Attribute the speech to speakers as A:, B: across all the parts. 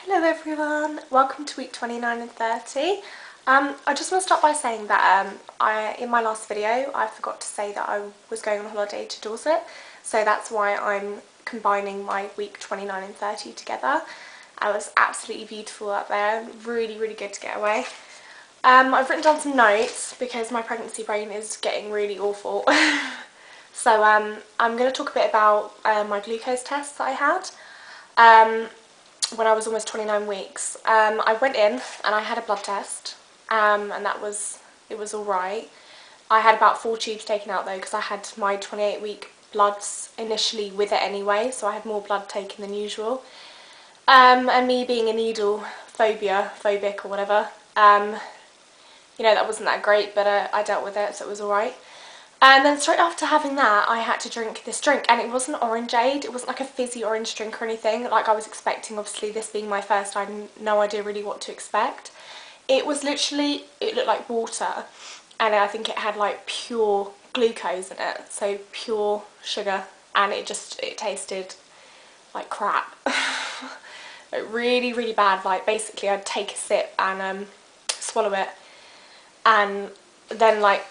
A: Hello everyone, welcome to week 29 and 30. I just want to start by saying that in my last video I forgot to say that I was going on holiday to Dorset, so that's why I'm combining my week 29 and 30 together. It was absolutely beautiful up there, really good to get away. I've written down some notes because my pregnancy brain is getting really awful. So I'm going to talk a bit about my glucose test that I had. When I was almost 29 weeks. I went in and I had a blood test, and it was alright. I had about 4 tubes taken out though because I had my 28-week bloods initially with it anyway, so I had more blood taken than usual. And me being a needle phobic or whatever, you know, that wasn't that great, but I dealt with it, so it was alright. And then straight after having that, I had to drink this drink, and it wasn't orangeade, it wasn't like a fizzy orange drink or anything like I was expecting. Obviously this being my first, I had no idea really what to expect. It was literally, it looked like water, and I think it had like pure glucose in it, so pure sugar, and it tasted like crap. Really bad. Like basically I'd take a sip and swallow it, and then like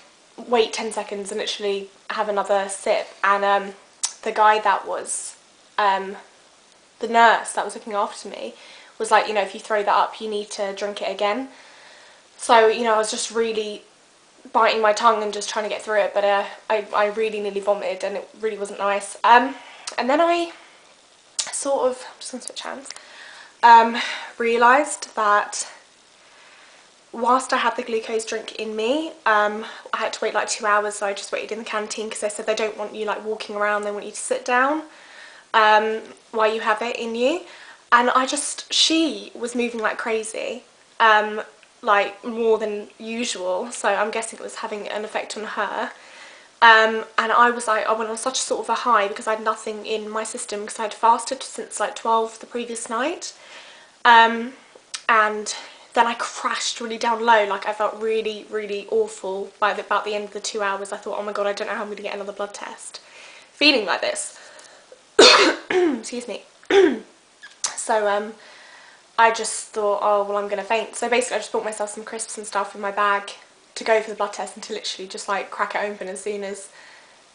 A: wait 10 seconds and literally have another sip, and the guy that was the nurse that was looking after me was like, you know, if you throw that up you need to drink it again. So, you know, I was just really biting my tongue and just trying to get through it, but I really nearly vomited and it really wasn't nice. And then I sort of, I'm just going to switch hands, realised that whilst I had the glucose drink in me, I had to wait like 2 hours, so I just waited in the canteen because they said they don't want you like walking around, they want you to sit down while you have it in you. And she was moving like crazy, like more than usual, so I'm guessing it was having an effect on her. And I was like, I went on such sort of a high because I had nothing in my system because I had fasted since like 12 the previous night. And then I crashed really down low. Like I felt really awful by about the end of the 2 hours. I thought, oh my god, I don't know how I'm going to get another blood test feeling like this. Excuse me. So I just thought, oh well, I'm going to faint. So basically I just bought myself some crisps and stuff in my bag to go for the blood test and to literally just like crack it open as soon as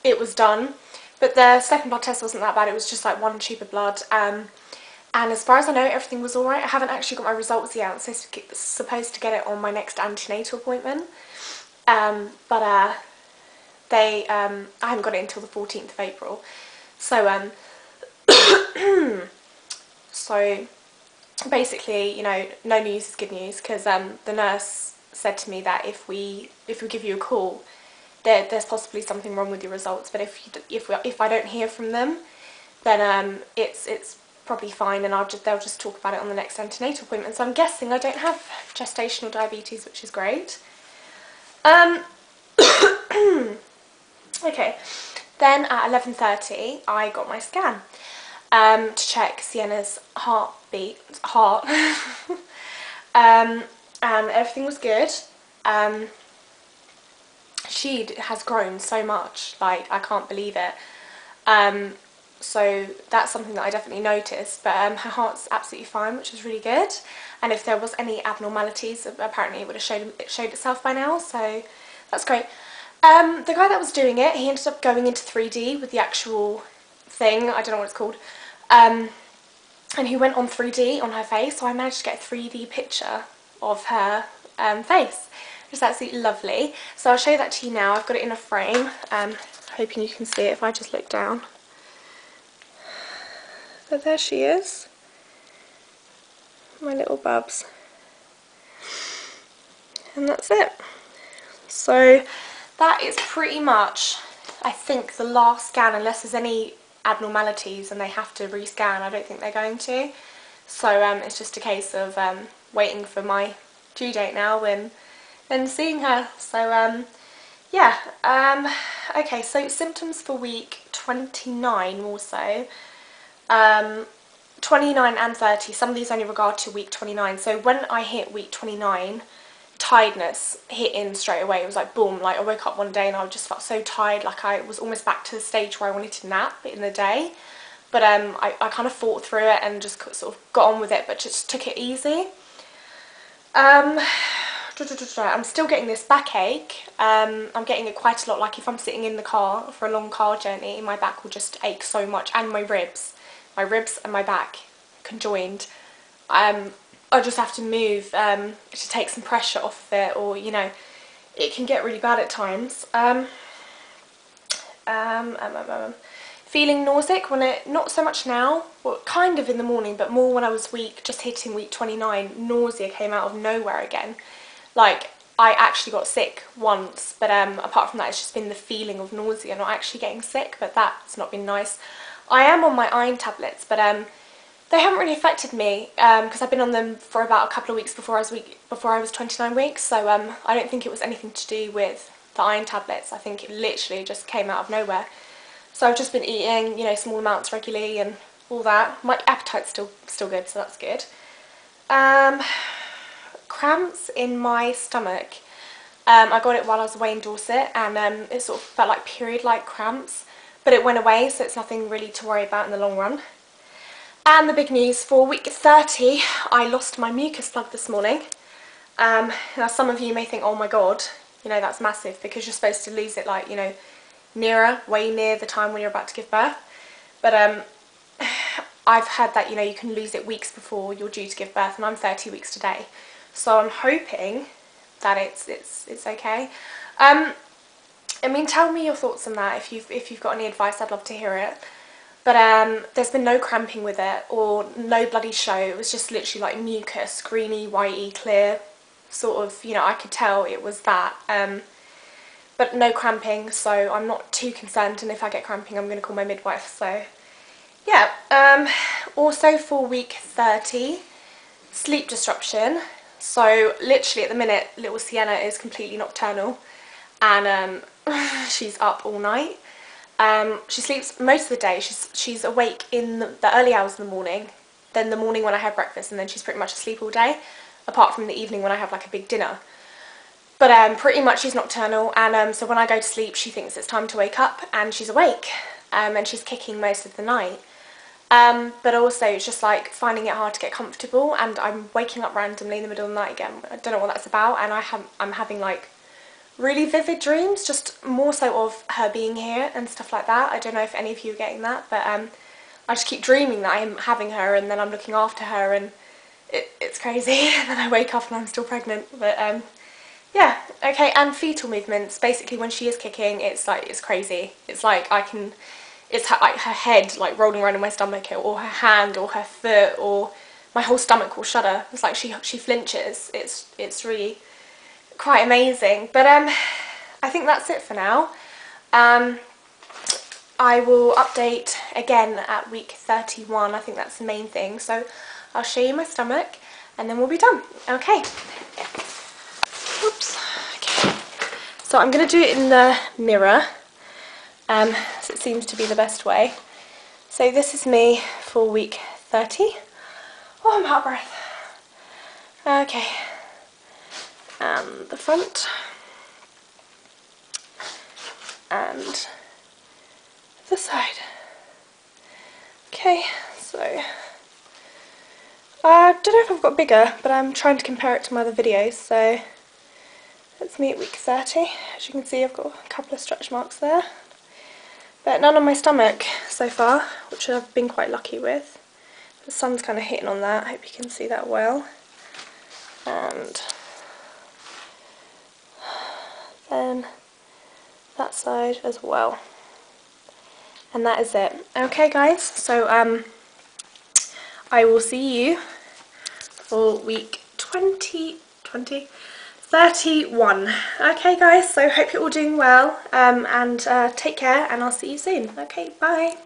A: it was done. But the second blood test wasn't that bad. It was just like 1 tube of blood. And as far as I know, everything was alright. I haven't actually got my results yet. I'm supposed to get it on my next antenatal appointment. I haven't got it until the 14th of April. So, so basically, you know, no news is good news, because the nurse said to me that if we give you a call, there's possibly something wrong with your results, but if I don't hear from them, then it's probably fine, and they'll just talk about it on the next antenatal appointment. So I'm guessing I don't have gestational diabetes, which is great. Okay, then at 11:30 I got my scan to check Sienna's heart. And everything was good. She has grown so much, like I can't believe it. So that's something that I definitely noticed, but her heart's absolutely fine, which is really good. And if there was any abnormalities, apparently it would have showed itself by now, so that's great. The guy that was doing it, he ended up going into 3D with the actual thing, I don't know what it's called, and he went on 3D on her face, so I managed to get a 3D picture of her face, which is absolutely lovely. So I'll show you that to you now. I've got it in a frame, hoping you can see it if I just look down. So there she is, my little bubs, and that's it. So that is pretty much, I think, the last scan, unless there's any abnormalities and they have to rescan. I don't think they're going to. So it's just a case of waiting for my due date now and then seeing her. So yeah. Okay, so symptoms for week 29 also. 29 and 30, some of these only regard to week 29. So when I hit week 29, tiredness hit in straight away. It was like boom, like I woke up one day and I just felt so tired, like I was almost back to the stage where I wanted to nap in the day, but I kind of fought through it and just sort of got on with it, but just took it easy. I'm still getting this backache. I'm getting it quite a lot. Like if I'm sitting in the car for a long car journey, my back will just ache so much, and my ribs and my back conjoined. I just have to move to take some pressure off of it, or you know, it can get really bad at times. Feeling nauseous when not so much now, well kind of in the morning, but more when I was just hitting week 29, nausea came out of nowhere again. Like I actually got sick once, but apart from that it's just been the feeling of nausea, not actually getting sick, but that's not been nice. I am on my iron tablets, but they haven't really affected me because I've been on them for about a couple of weeks before I was 29 weeks, so I don't think it was anything to do with the iron tablets. I think it literally just came out of nowhere. So I've just been eating, you know, small amounts regularly and all that. My appetite's still good, so that's good. Cramps in my stomach. I got it while I was away in Dorset, and it sort of felt like period-like cramps, but it went away, so it's nothing really to worry about in the long run. And the big news for week 30, I lost my mucus plug this morning. Now some of you may think, oh my god, you know, that's massive, because you're supposed to lose it like, you know, way near the time when you're about to give birth. But I've heard that, you know, you can lose it weeks before you're due to give birth, and I'm 30 weeks today. So I'm hoping that it's okay. I mean, tell me your thoughts on that. If you've got any advice, I'd love to hear it. But there's been no cramping with it, or no bloody show. It was just literally like mucus, greeny, whitey, clear, sort of, you know, I could tell it was that. But no cramping, so I'm not too concerned, and if I get cramping I'm going to call my midwife. So yeah, also for week 30, sleep disruption. So literally at the minute little Sienna is completely nocturnal, and she's up all night. She sleeps most of the day. She's awake in the early hours of the morning, then the morning when I have breakfast, and then she's pretty much asleep all day, apart from the evening when I have like a big dinner. But pretty much she's nocturnal, and so when I go to sleep she thinks it's time to wake up, and she's awake, and she's kicking most of the night. But also it's just like finding it hard to get comfortable, and I'm waking up randomly in the middle of the night again. I don't know what that's about, and I'm having like really vivid dreams, just more so of her being here and stuff like that. I don't know if any of you are getting that, but I just keep dreaming that I'm having her, and then I'm looking after her, and it's crazy. And then I wake up and I'm still pregnant. But yeah, okay. And fetal movements, basically when she is kicking, it's like, it's crazy. It's like it's like her head like rolling around in my stomach, or her hand, or her foot, or my whole stomach will shudder. It's like she flinches. It's really quite amazing. But I think that's it for now. I will update again at week 31. I think that's the main thing. So I'll show you my stomach and then we'll be done. Okay. Oops. Okay. So I'm going to do it in the mirror, so it seems to be the best way. So this is me for week 30. Oh, I'm out of breath. Okay. And the front. And the side. Okay, so I don't know if I've got bigger, but I'm trying to compare it to my other videos. So that's me at week 30. As you can see, I've got a couple of stretch marks there, but none on my stomach so far, which I've been quite lucky with. The sun's kind of hitting on that. I hope you can see that well. And then that side as well. And that is it. Okay guys, so I will see you for week 31. Okay guys, so hope you're all doing well, and take care, and I'll see you soon. Okay, bye.